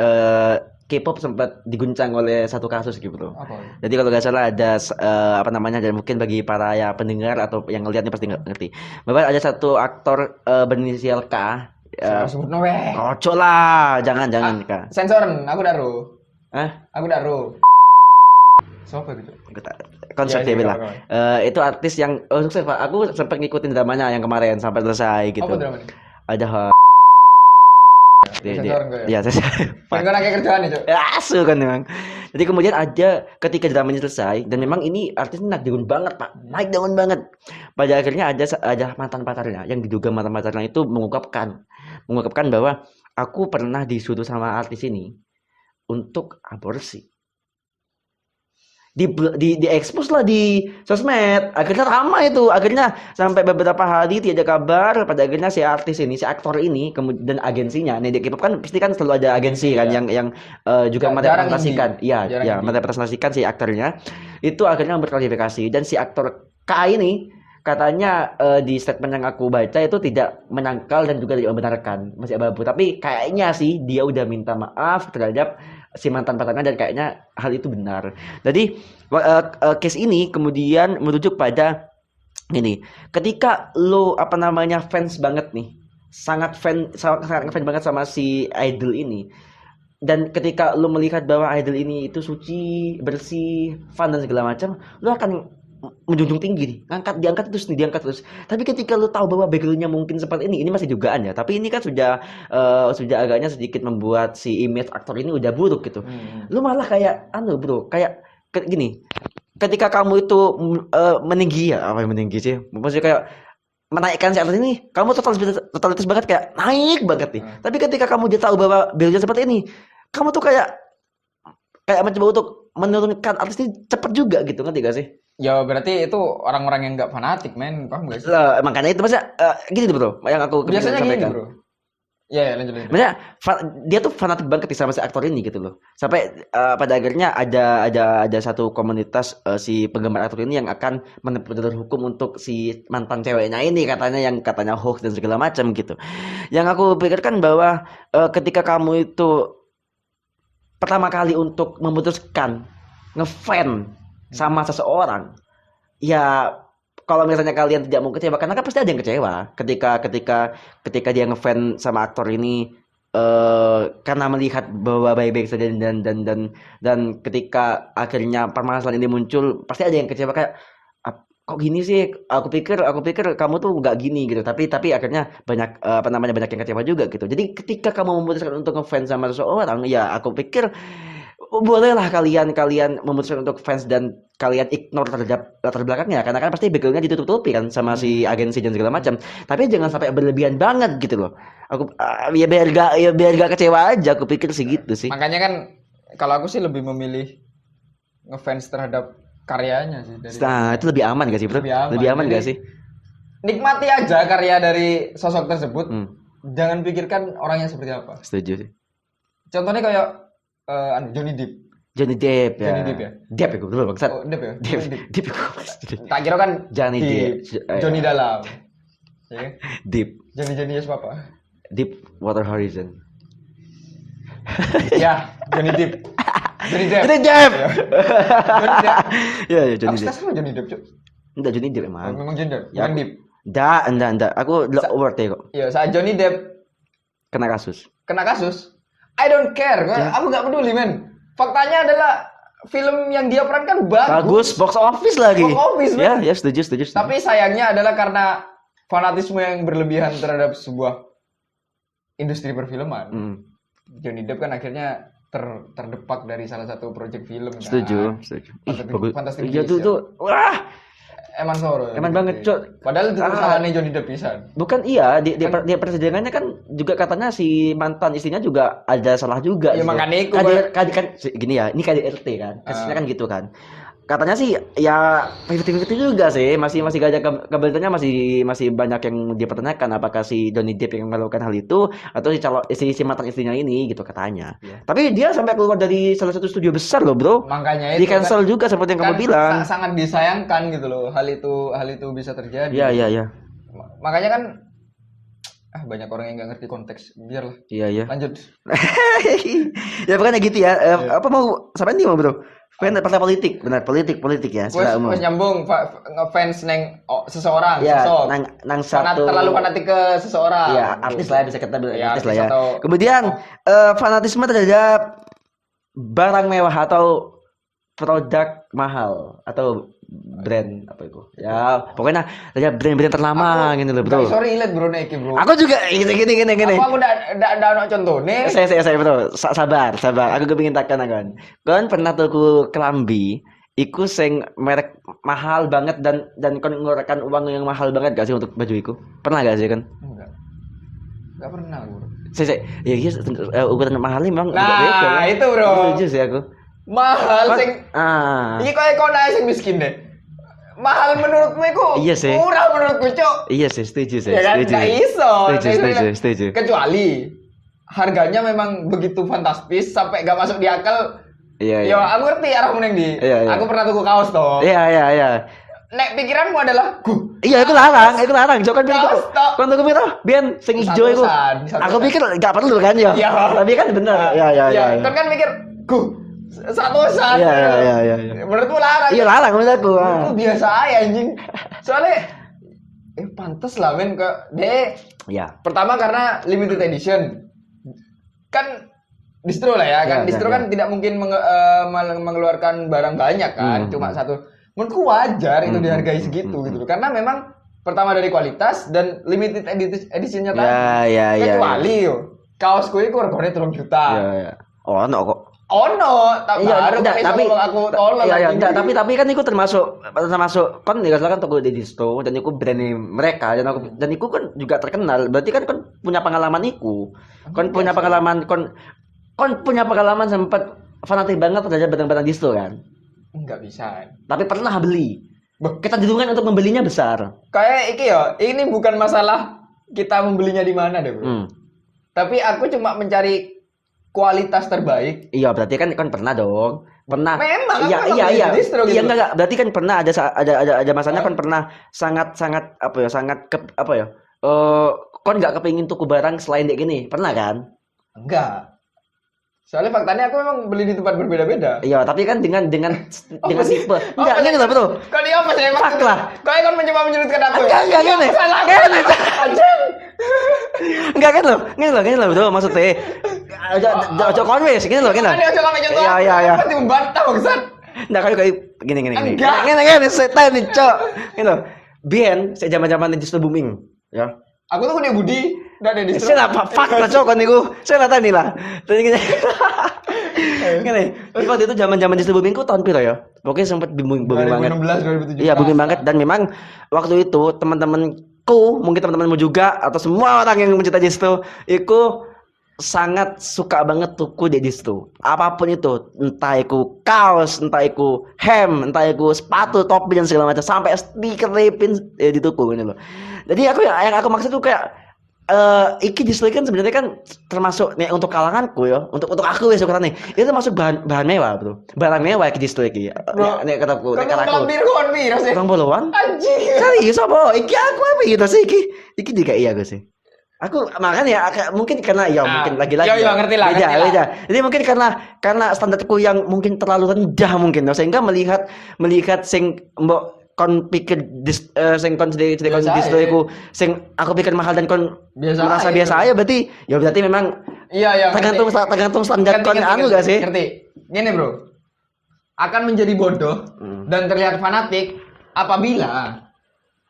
K-pop sempat diguncang oleh satu kasus gitu loh. Jadi kalau nggak salah ada dan mungkin bagi para pendengar atau yang ngeliat ini pasti ngerti. Bahwa ada satu aktor berinisial K. Kocok lah, jangan K. Sensoran, aku daru. Aku daru. Siapa gitu? Konsep dia bilang. Itu artis yang sukses Pak. Aku sempat ngikutin dramanya yang kemarin sampai selesai gitu. Apa dramanya? Ada saya kayak kerjaan itu. Asu kan memang. Jadi kemudian ada ketika dramanya selesai dan memang ini artis naik daun banget Pak, naik daun banget. Pada akhirnya ada mantan pacarnya yang diduga mantan pacarnya itu mengungkapkan bahwa aku pernah disuruh sama artis ini untuk aborsi. Di expose lah di sosmed, akhirnya ramai itu, akhirnya sampai beberapa hari tidak ada kabar. Pada akhirnya si aktor ini kemudian agensinya, nih di K-pop kan pasti kan selalu ada agensi kan yang juga merepresentasikan, merepresentasikan si aktornya. Itu akhirnya berklarifikasi dan si aktor K ini katanya di statement yang aku baca itu tidak menangkal dan juga tidak membenarkan, masih abu-abu. Tapi kayaknya sih dia udah minta maaf terhadap si mantan pacarnya dan kayaknya hal itu benar. Jadi case ini kemudian merujuk pada ini, ketika lo fans banget nih, sangat fan banget sama si idol ini, dan ketika lu melihat bahwa idol ini itu suci, bersih, fun dan segala macam, lu akan menjunjung tinggi nih, diangkat terus. Tapi ketika lu tahu bahwa backgroundnya mungkin seperti ini masih dugaan ya. Tapi ini kan sudah agaknya sedikit membuat si image aktor ini udah buruk gitu. Lu malah kayak bro, kayak gini. Ketika kamu itu meninggi ya, apa yang meninggi sih? Maksudnya kayak menaikkan si aktor ini, kamu totalitas banget kayak naik banget nih. Tapi ketika kamu dia tahu bahwa backgroundnya seperti ini, kamu tuh kayak mencoba untuk menurunkan artis ini cepet juga gitu, ngerti gak sih? Ya berarti itu orang-orang yang nggak fanatik, men. Paham gak sih? Makanya itu maksudnya gini bro, yang aku biasanya gini bro. Ya, lanjut. Maksudnya dia tuh fanatik banget sama si aktor ini gitu loh. Sampai pada akhirnya ada satu komunitas si penggemar aktor ini yang akan menempuh jalur hukum untuk si mantan ceweknya ini yang katanya hoax dan segala macam gitu. Yang aku pikirkan bahwa ketika kamu itu pertama kali untuk memutuskan ngefan sama seseorang, ya kalau misalnya kalian tidak mau kecewa, karena kan pasti ada yang kecewa ketika dia ngefan sama aktor ini karena melihat bahwa baik-baik saja dan ketika akhirnya permasalahan ini muncul, pasti ada yang kecewa kayak kok gini sih, aku pikir kamu tuh nggak gini gitu, tapi akhirnya banyak banyak yang kecewa juga gitu. Jadi ketika kamu memutuskan untuk ngefans sama seseorang, ya aku pikir bolehlah kalian memutuskan untuk fans dan kalian ignore terhadap latar belakangnya, karena kan pasti backgroundnya ditutupi kan sama si agensi dan segala macam. Tapi jangan sampai berlebihan banget gitu loh. Aku ya biar gak kecewa aja, aku pikir sih gitu sih. Makanya kan kalau aku sih lebih memilih ngefans terhadap karyanya sih. Nah, itu lebih aman gak sih bro? Lebih aman gak sih? Nikmati aja karya dari sosok tersebut. Jangan pikirkan orangnya seperti apa. Setuju sih. Contohnya kayak Johnny Depp ya. Depp ya gue dulu bangsat. Oh, Depp ya. Depp. Tak kira kan Johnny Depp. Johnny dalam. Ya. Deep. Johnny yes apa? Deep Water Horizon. Ya, Johnny Depp. Ya, Johnny Depp. Sama Johnny Depp, Cuk. Enggak, Johnny Depp emang. Memang gender, ya, bukan Depp. Enggak. Aku award ya kok. Iya, saat Johnny Depp kena kasus. I don't care. Aku enggak peduli, men. Faktanya adalah film yang dia perankan bagus. Box office lagi. Ya, setuju. Tapi sayangnya adalah karena fanatisme yang berlebihan terhadap sebuah industri perfilman. Johnny Depp kan akhirnya terdepak dari salah satu proyek film kan. Setuju. Fantastic Iya tuh. Wah. Eman soro. Eman banget, Cok. Padahal itu salahnya Johnny Depp pisan. Bukan iya, di persidangannya kan juga katanya si mantan istrinya juga ada salah juga. Ya makanya itu kan gini ya, ini KDRT kan. Kasusnya kan gitu kan. Katanya sih ya 50-50 juga sih, masih gak ada kebenarannya, masih banyak yang dipertanyakan apakah si Johnny Depp yang melakukan hal itu atau si mantan istrinya ini gitu katanya. Yeah. Tapi dia sampai keluar dari salah satu studio besar loh, bro. Makanya itu di cancel kan, juga seperti yang kamu bilang. Sangat disayangkan gitu loh, hal itu bisa terjadi. Iya. Makanya kan banyak orang yang nggak ngerti konteks, biarlah. Iya. Lanjut. Ya pokoknya gitu ya. Apa mau sampai ini mau bro? Partai politik, benar politik ya. Secara umum. Nyambung ngefans neng seseorang, ya, sosok. Nang satu. Terlalu fanatik ke seseorang. Ya, artis lah ya, bisa kita bilang ya, artis lah ya. Atau, kemudian fanatisme terhadap barang mewah atau produk mahal atau brand apa itu ya, pokoknya ada brand ternama gitu loh bro. Sorry lihat bro Neki bro. Aku juga gini. Aku udah contoh nih. Saya bro, sabar. Aku kepingin takkan kan pernah tuku kelambi iku sing merek mahal banget dan kon ngeluarkan uang yang mahal banget gak sih untuk baju iku? Pernah gak sih kan? Enggak pernah bro. Ya ukuran mahal memang. Nah itu bro. Setuju sih aku. Mahal sing iki koyo naik sing miskin deh. Mahal menurutmu itu murah menurutku, Cok. Iya sih, setuju sih. Ya kan enggak iso. Setuju. Kecuali harganya memang begitu fantastis sampai gak masuk di akal. Iya. Ya aku ngerti arahmu neng di. Iya. Aku pernah tuku kaos toh. Iya. Nek pikiranmu adalah iya itu larang. Jauh kan tuku. Kon tuku piro? Biyen sing ijo iku. Aku pikir gak perlu kan ya. Tapi kan bener. Iya. Kan mikir, satu-satu. Iya. Menurutmu larang? Iya larang menurutku. Itu biasa aja anjing. Soalnya pantes lah men ke deh. Iya. Pertama karena limited edition. Kan distro lah ya kan. Distro kan tidak mungkin mengeluarkan barang banyak kan, cuma satu. Menurutku wajar itu dihargai segitu gitu. Karena memang pertama dari kualitas dan limited editionnya tadi. Kecuali kaosku itu harganya 3 juta. Oh, no kok. Oh no, tapi aku tolong. Tapi kan itu termasuk kan ya kan toko di distro dan itu brand mereka dan itu kan juga terkenal. Berarti kan punya pengalaman iku. Kon punya pengalaman sempat fanatik banget terhadap barang-barang distro kan? Enggak bisa. Tapi pernah beli. Kecenderungan untuk membelinya besar. Kayak ini bukan masalah kita membelinya di mana deh, Bro. Tapi aku cuma mencari kualitas terbaik. Iya, berarti kan pernah dong. Pernah. Memang iya. Distro, gitu. Enggak. Berarti kan pernah ada masanya kan pernah sangat kon enggak kepingin tuku barang selain kayak gini. Pernah kan? Enggak. Soalnya faktanya aku memang beli di tempat berbeda-beda. Iya, tapi kan dengan tipe. Enggak gini loh, Bro. Kok dia apa sih? Fak lah. Kok kan mencoba menyudutkan aku ya? Enggak gini. Anjing. Enggak gini loh, Bro. Maksudnya ojo konwes, gini loh. Iya. Pasti membantah, bangsat. Enggak kayak gini. Gini, setan nih, Cok. Gini loh. Bien, zaman-zaman distro booming, ya. Aku tuh dia Budi, udah ada distro. Saya apa fak lah Cok kan niku. Saya lah tadi lah. Tadi gini. Waktu itu zaman-zaman distro booming ku tahun piro ya? Pokoknya sempat booming banget. 2016, 2017. Iya, booming banget dan memang waktu itu teman-temanku, mungkin teman-temanmu juga atau semua orang yang mencintai distro, itu sangat suka banget tuku di distro. Apapun itu, entah itu kaos, entah itu hem, entah itu sepatu, topi dan segala macam, sampai stiker pin dituku ini loh. Jadi yang aku maksud tuh kayak iki distro kan sebenarnya kan termasuk nih untuk kalanganku ya, untuk aku ya syukuran nih. Itu termasuk bahan mewah, Bro. Barang mewah iki distro iki. Nek kataku, nek kataku. Kan puluhan. Anjing. Serius apa? Iki aku apa gitu sih iki? Iki juga iya gue sih. Aku makanya mungkin karena mungkin lagi-lagi ngerti lah, beda. Jadi mungkin karena standarku yang mungkin terlalu rendah mungkin sehingga melihat sing mbok kon pikir sing kon sedih distro iku sing aku pikir mahal dan kon merasa biasa aja berarti memang tergantung standar kon anu gak sih? Ngerti. Gini, Bro. Akan menjadi bodoh dan terlihat fanatik apabila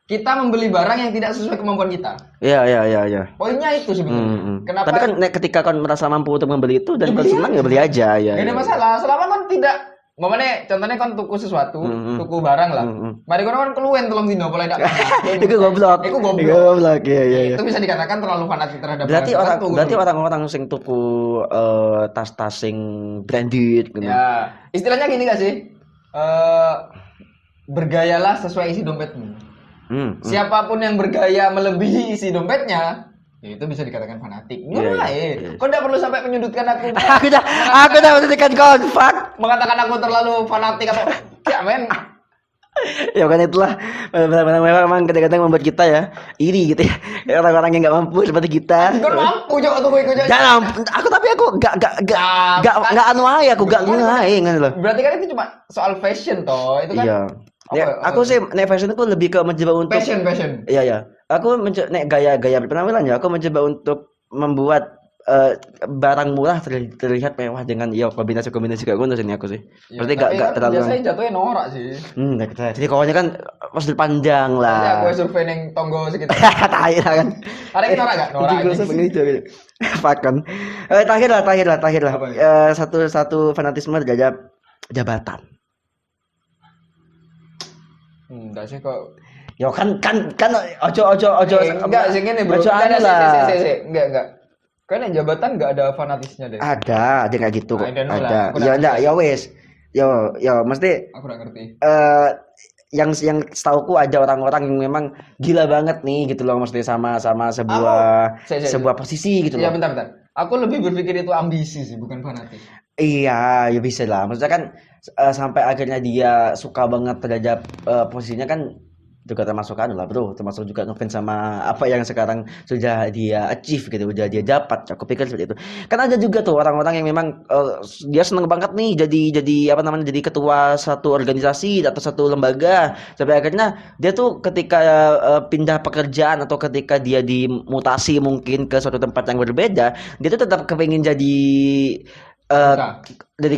kita membeli barang yang tidak sesuai kemampuan kita. Iya. Poinnya itu sebenarnya. Kenapa? Tapi kan ketika kon merasa mampu untuk membeli itu dan kon senang ya beli aja ya. Gak ada masalah. Selama kon tidak contohnya kon tuku sesuatu, tuku barang lah. Mari kon keluwen tolong dino boleh ndak. Itu goblok. Iya. Itu bisa dikatakan terlalu fanatik terhadap barang. Berarti orang-orang sing tuku tas-tas sing branded gitu. Ya. Istilahnya gini gak sih? Bergayalah sesuai isi dompetmu. Siapapun yang bergaya melebihi isi dompetnya, itu bisa dikatakan fanatik. Kau tidak perlu sampai menyudutkan aku. Aku dah menyudutkan kau, fuck. Mengatakan aku terlalu fanatik atau ya men. Ya kan itulah memang kadang-kadang membuat kita ya iri gitu ya. Orang-orang yang nggak mampu seperti kita. Kau mampu juga tuh ikut. Jangan. Aku nggak anu aja, aku nggak ngai loh. Berarti kan itu cuma soal fashion toh, itu kan. Iya. Aku sih nek fashion itu lebih ke mencoba untuk fashion. Iya. Aku nek gaya penampilan ya, aku mencoba untuk membuat barang murah terlihat mewah dengan kombinasi kayak gue sini aku sih. Berarti enggak terlalu. Biasanya jatuhnya norak sih. Jadi kawannya kan pas panjang lah. Jadi aku survei neng tonggo sekitar. Tai lah kan. Ada yang norak enggak? Norak. Gue sampe gitu. Pakan. Terakhir lah. Satu fanatisme terhadap jabatan. Enggak sih kok. Ya kan ojo enggak sih ngene, Bro. Enggak. Kan jabatan enggak ada fanatisnya deh. Ada kayak gitu kok. Ada. Ya enggak, ya wes. Ya mesti aku enggak ngerti. Yang setauku ada orang-orang yang memang gila banget nih gitu loh, mesti sama sebuah posisi gitu loh. Iya, bentar. Aku lebih berpikir itu ambisi sih, bukan fanatik. Iya, ya bisa lah. Maksudnya kan sampai akhirnya dia suka banget terhadap posisinya kan juga termasuk lah bro, termasuk juga ngefans sama apa yang sekarang sudah dia achieve gitu, udah dia dapat. Aku pikir seperti itu. Kan ada juga tuh orang-orang yang memang dia seneng banget nih jadi apa namanya, jadi ketua satu organisasi atau satu lembaga, sampai akhirnya dia tuh ketika pindah pekerjaan atau ketika dia dimutasi mungkin ke suatu tempat yang berbeda, dia tuh tetap kepingin jadi jadi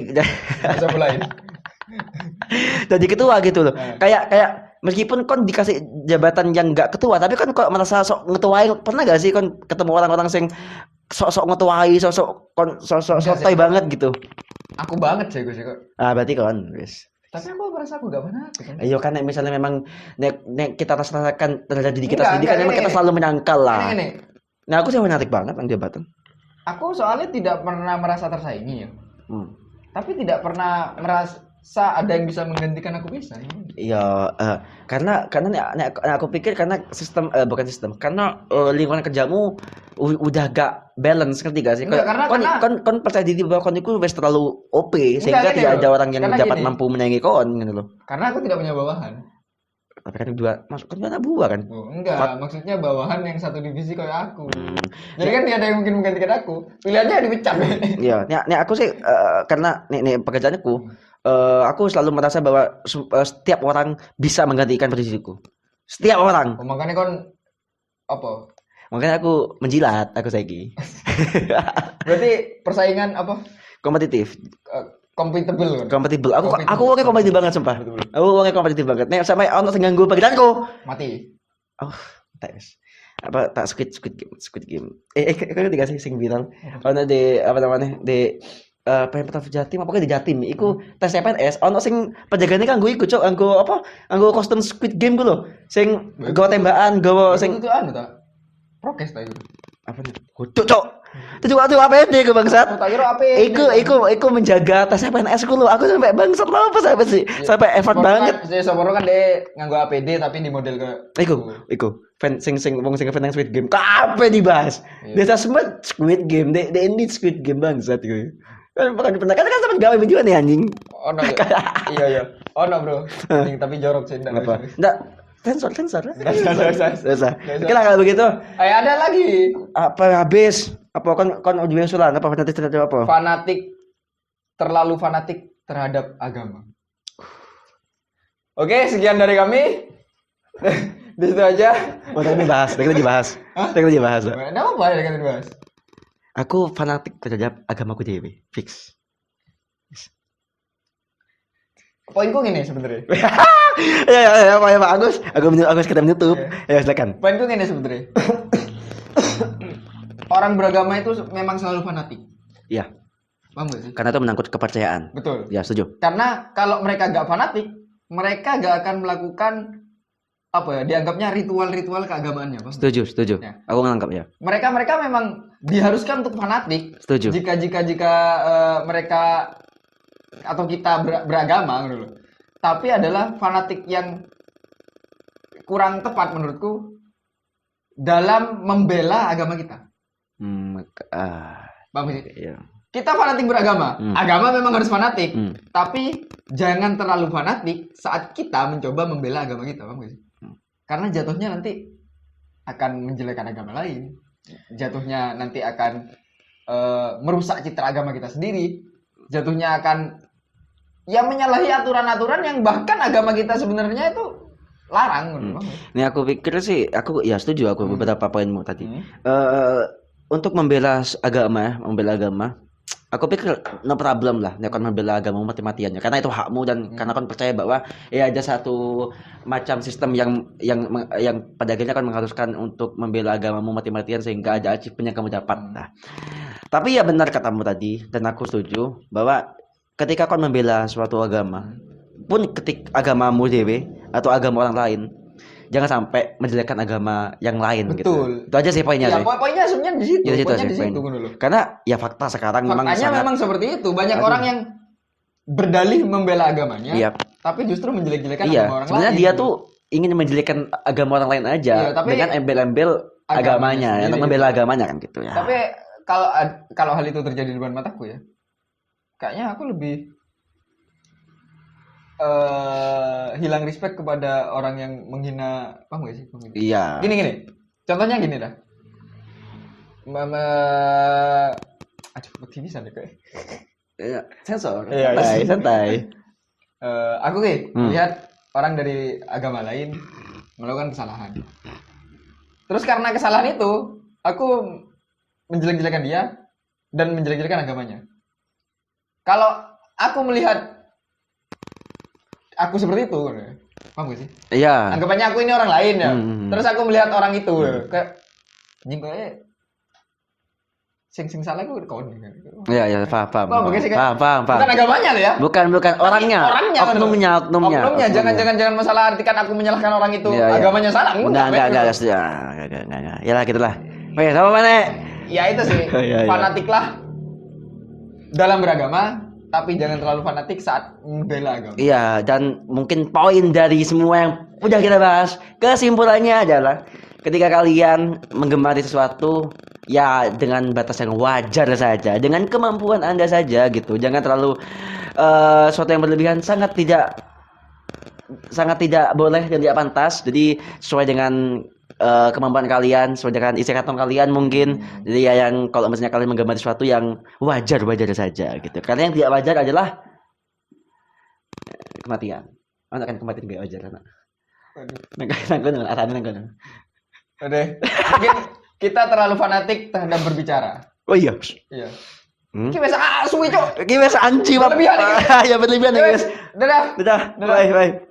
jadi ketua gitu loh. Kayak meskipun kon dikasih jabatan yang enggak ketua, tapi kan kok merasa sok ngetuain. Pernah gak sih kon ketemu orang-orang sing sok-sok ngetuai, sok sotoy banget gitu? Aku banget sih gue sih kok. Berarti kon wis. Tapi aku merasa aku gak benar. Ayo kan misalnya memang kita rasakan terjadi di kita sendiri kan memang kita selalu menyangkal lah. Nah, aku sih fanatik banget dengan jabatan. Aku soalnya tidak pernah merasa tersaingi ya. Tapi tidak pernah merasa ada yang bisa menggantikan aku bisa. Iya, karena aku pikir karena sistem bukan sistem, karena lingkungan kerjamu udah gak balance, ngerti gak sih? Kon percaya diri bahwa kon itu wes terlalu OP sehingga tidak ada orang yang dapat mampu menyaingi kon gitu loh. Karena aku tidak punya bawahan. Tapi kan dua, masuk kan anak buah kan? Enggak, maksudnya bawahan yang satu divisi kayak aku. Jadi kan tidak ada yang mungkin menggantikan aku. Pilihannya dipecat. Iya, nih aku sih karena nih pekerjaanku. Aku selalu merasa bahwa setiap orang bisa menggantikan posisiku. Setiap orang. Makanya kon apa? Makanya aku menjilat, aku saiki. Berarti persaingan apa? Kompetitif. Kompatibel. Aku orangnya kompetitif banget sumpah. Aku orangnya kompetitif banget. Nek sampai ono sing ganggu pekerjaanku, mati. Oh, tak wis. Apa tak Squid Game. Kan dikasih sing viral. Ono di apa namanya? Di Pemprov Jatim, apa di Jatim, iku tes CPNS, ono sing penjagane kanggo iku cok, anggo kostum Squid Game ku lho, sing gawa tembakan, gawa sing itu anu ta. Prokes ta itu. Apa nih? Kudu cok. Itu juga tuh APD ku bangsat. Iku menjaga tes CPNS ku lho, aku sampai bangsat lho apa sampai sih. Sampai effort banget. Saya soporo kan deh nganggo APD tapi di model ke Iku fan sing wong sing fan Squid Game. Kabeh dibahas. Desa semua Squid Game, they need Squid Game bangsat iku. Kan sempat gawe video nih anjing. Ono iya. Ono bro. Anjing tapi jorok sih enggak. Sensor. Susah. Oke lah kalau begitu. Ada lagi. Apa habis? Apa kon ujian usulan apa fanatik terhadap apa? Terlalu fanatik terhadap agama. Oke, sekian dari kami. Di situ aja. Kita dibahas. Enggak apa-apa ya kita dibahas. Aku fanatik terhadap agamaku dewe, fix. Poinku gini sebenarnya. Ya, Pak Agus. Agus kita menutup. Ya, silakan. Poinku gini sebenarnya. Orang beragama itu memang selalu fanatik. Iya. Paham gak sih? Karena itu menyangkut kepercayaan. Betul. Ya, setuju. Karena kalau mereka gak fanatik, mereka gak akan melakukan apa ya, dianggapnya ritual-ritual keagamaannya. Paham? Setuju. Ya. Aku nganggap ya. Mereka memang diharuskan untuk fanatik. Setuju. Jika mereka atau kita beragama gitu loh. Tapi adalah fanatik yang kurang tepat menurutku dalam membela agama kita. Paham sih? Iya. Kita fanatik beragama. Agama memang harus fanatik, tapi jangan terlalu fanatik saat kita mencoba membela agama kita, paham sih? Karena jatuhnya nanti akan menjelekkan agama lain. Jatuhnya nanti akan merusak citra agama kita sendiri. Jatuhnya akan menyalahi aturan-aturan yang bahkan agama kita sebenarnya itu larang. Ini aku pikir sih, aku ya setuju aku beberapa poinmu tadi. Untuk membela agama, aku pikir no problem lah, nek kon membela agama mati-matiannya, karena itu hakmu dan karena kon percaya bahwa ya ada satu macam sistem yang pada akhirnya kan mengharuskan untuk membela agamamu mati-matian sehingga ada achievement yang kamu dapat. Nah, tapi ya benar katamu tadi dan aku setuju bahwa ketika kon membela suatu agama, pun ketika agamamu dewe atau agama orang lain, jangan sampai menjelekkan agama yang lain. Betul. Gitu. Itu aja sih poinnya sih. Poinnya sebenarnya di situ. Di situ. Karena ya fakta sekarang memang seperti itu. Banyak orang yang berdalih membela agamanya, tapi justru menjelek-jelekan agama orang lain. Sebenarnya dia tuh ingin menjelekkan agama orang lain aja dengan embel-embel agamanya, untuk membela agamanya kan gitu ya. Tapi kalau hal itu terjadi di depan mataku ya, kayaknya aku lebih hilang respect kepada orang yang menghina, paham gak sih? Iya. Gini. Contohnya gini dah. Aduh, bisa deh kayak. Iya, sensor. Iya, santai. Aku lihat orang dari agama lain melakukan kesalahan. Terus karena kesalahan itu, aku menjelek-jelekan dia dan menjelek-jelekan agamanya. Kalau aku melihat aku seperti itu, paham gak sih? Iya. Anggapannya aku ini orang lain ya. Terus aku melihat orang itu kayak anjing kayak sing salah gue kawan. Iya, paham. Paham. Bukan agamanya loh ya. Bukan orangnya. Oknumnya. Jangan masalah artikan aku menyalahkan orang itu agamanya salah. Enggak. Ya lah gitulah. Oke, sama mana? Ya itu sih. Fanatik lah dalam beragama. Tapi jangan terlalu fanatik saat membela agama. Iya, dan mungkin poin dari semua yang udah kita bahas, kesimpulannya adalah ketika kalian menggemari sesuatu, ya dengan batas yang wajar saja, dengan kemampuan Anda saja gitu. Jangan terlalu sesuatu yang berlebihan, sangat tidak boleh dan tidak pantas. Jadi sesuai dengan kemampuan kalian, sesuai dengan isi kantong kalian mungkin. Jadi ya yang kalau misalnya kalian menggambar sesuatu yang wajar saja gitu. Karena yang tidak wajar adalah kematian. Anak kan kematian gak wajar anak. Mungkin kita terlalu fanatik terhadap berbicara. Oh iya. Iya. Ki biasa suwi cok. Ki biasa anji berlebihan. Ya berlebihan guys. Dadah. Bye.